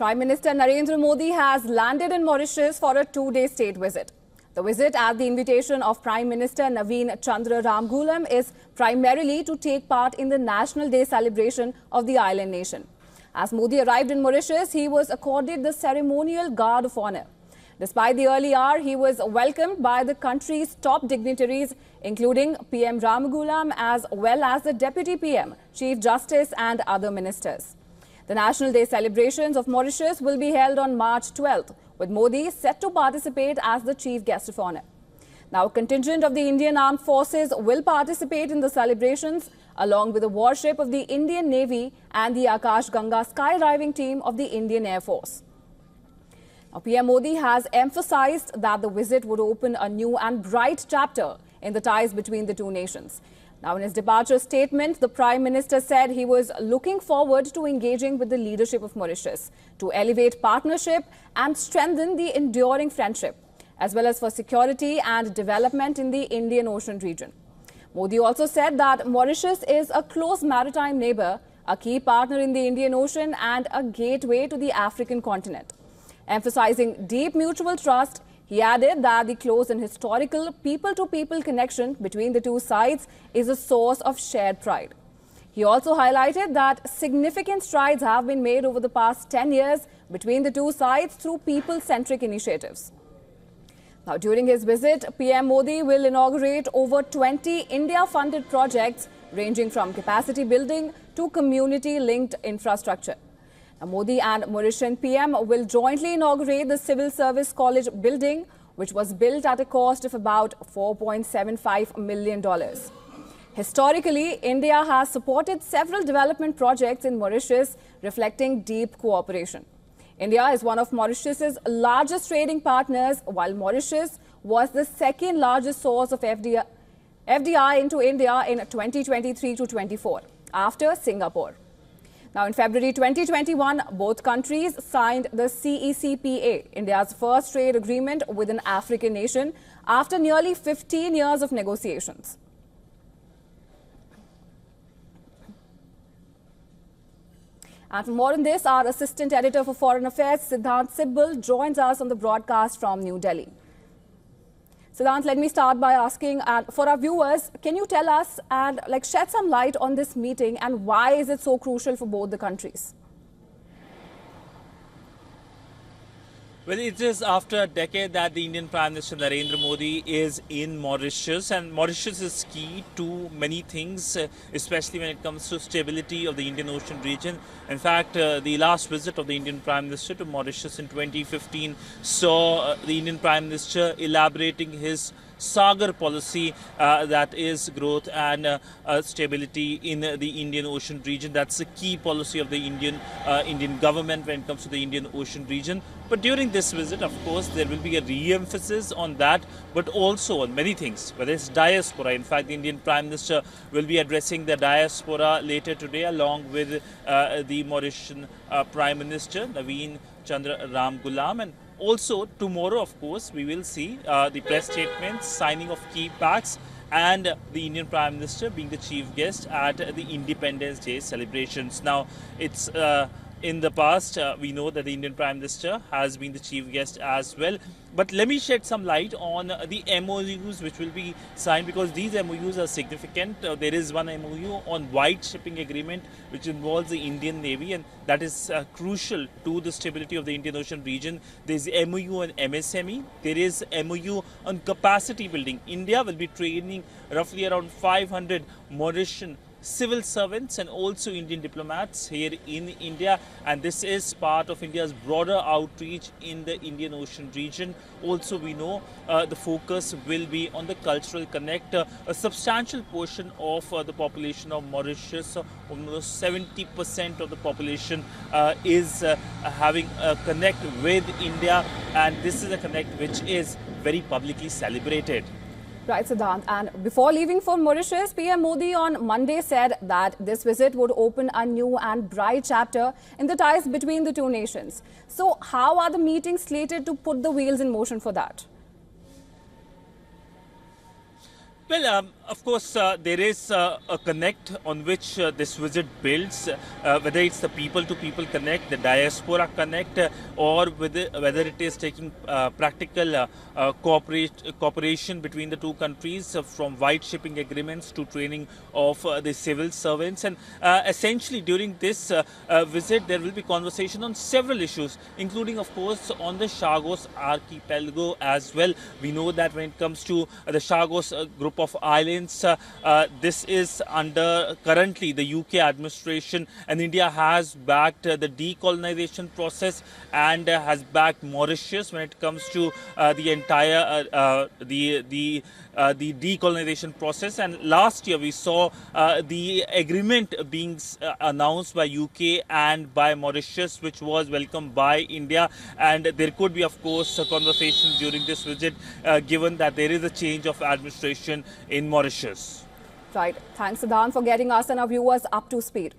Prime Minister Narendra Modi has landed in Mauritius for a two-day state visit. The visit, at the invitation of Prime Minister Navin Ramgoolam, is primarily to take part in the National Day celebration of the island nation. As Modi arrived in Mauritius, he was accorded the ceremonial guard of honor. Despite the early hour, he was welcomed by the country's top dignitaries, including PM Ramgoolam, as well as the Deputy PM, Chief Justice and other ministers. The National Day celebrations of Mauritius will be held on March 12th, with Modi set to participate as the chief guest of honor. Now, a contingent of the Indian Armed Forces will participate in the celebrations, along with a warship of the Indian Navy and the Akash Ganga skydiving team of the Indian Air Force. Now, PM Modi has emphasized that the visit would open a new and bright chapter in the ties between the two nations. Now, in his departure statement, the Prime Minister said he was looking forward to engaging with the leadership of Mauritius to elevate partnership and strengthen the enduring friendship, as well as for security and development in the Indian Ocean region. Modi also said that Mauritius is a close maritime neighbor, a key partner in the Indian Ocean and a gateway to the African continent. Emphasizing deep mutual trust, he added that the close and historical people-to-people connection between the two sides is a source of shared pride. He also highlighted that significant strides have been made over the past 10 years between the two sides through people-centric initiatives. Now, during his visit, PM Modi will inaugurate over 20 India-funded projects ranging from capacity building to community-linked infrastructure. Now, Modi and Mauritian PM will jointly inaugurate the Civil Service College building, which was built at a cost of about $4.75 million. Historically, India has supported several development projects in Mauritius, reflecting deep cooperation. India is one of Mauritius's largest trading partners, while Mauritius was the second largest source of FDI into India in 2023 to 24, after Singapore. Now, in February 2021, both countries signed the CECPA, India's first trade agreement with an African nation, after nearly 15 years of negotiations. And for more on this, our Assistant Editor for Foreign Affairs, Siddhant Sibbal, joins us on the broadcast from New Delhi. Siddhant, let me start by asking, for our viewers, can you tell us and shed some light on this meeting and why is it so crucial for both the countries? Well, it is after a decade that the Indian Prime Minister Narendra Modi is in Mauritius, and Mauritius is key to many things, especially when it comes to stability of the Indian Ocean region. In fact, the last visit of the Indian Prime Minister to Mauritius in 2015 saw the Indian Prime Minister elaborating his Sagar policy, that is growth and stability in the Indian Ocean region. That's a key policy of the Indian government when it comes to the Indian Ocean region. But during this visit, of course, there will be a re-emphasis on that, but also on many things, whether it's diaspora. In fact, the Indian Prime Minister will be addressing the diaspora later today, along with the Mauritian Prime Minister Navin Ramgoolam. And also, tomorrow, of course, we will see the press statements, signing of key pacts, and the Indian Prime Minister being the chief guest at the Independence Day celebrations. Now, it's in the past, we know that the Indian Prime Minister has been the chief guest as well. But let me shed some light on the MOUs which will be signed, because these MOUs are significant. There is one MOU on wide shipping agreement which involves the Indian Navy, and that is crucial to the stability of the Indian Ocean region. There is MOU on MSME. There is MOU on capacity building. India will be training roughly around 500 Mauritian civil servants and also Indian diplomats here in India, and this is part of India's broader outreach in the Indian Ocean region. Also, we know the focus will be on the cultural connect. A substantial portion of the population of Mauritius, almost 70% of the population is having a connect with India, and this is a connect which is very publicly celebrated. Right, Siddhant. And before leaving for Mauritius, PM Modi on Monday said that this visit would open a new and bright chapter in the ties between the two nations. So how are the meetings slated to put the wheels in motion for that? Well, Of course, there is a connect on which this visit builds, whether it's the people-to-people connect, the diaspora connect, or whether it is taking practical cooperation between the two countries, from white shipping agreements to training of the civil servants. And essentially, during this visit, there will be conversation on several issues, including, of course, on the Chagos archipelago as well. We know that when it comes to the Chagos group of islands, this is under currently the UK administration, and India has backed the decolonization process and has backed Mauritius when it comes to the entire the decolonization process. And last year we saw the agreement being announced by UK and by Mauritius, which was welcomed by India, and there could be, of course, conversations during this visit given that there is a change of administration in Mauritius. Right. Thanks, Siddhant, for getting us and our viewers up to speed.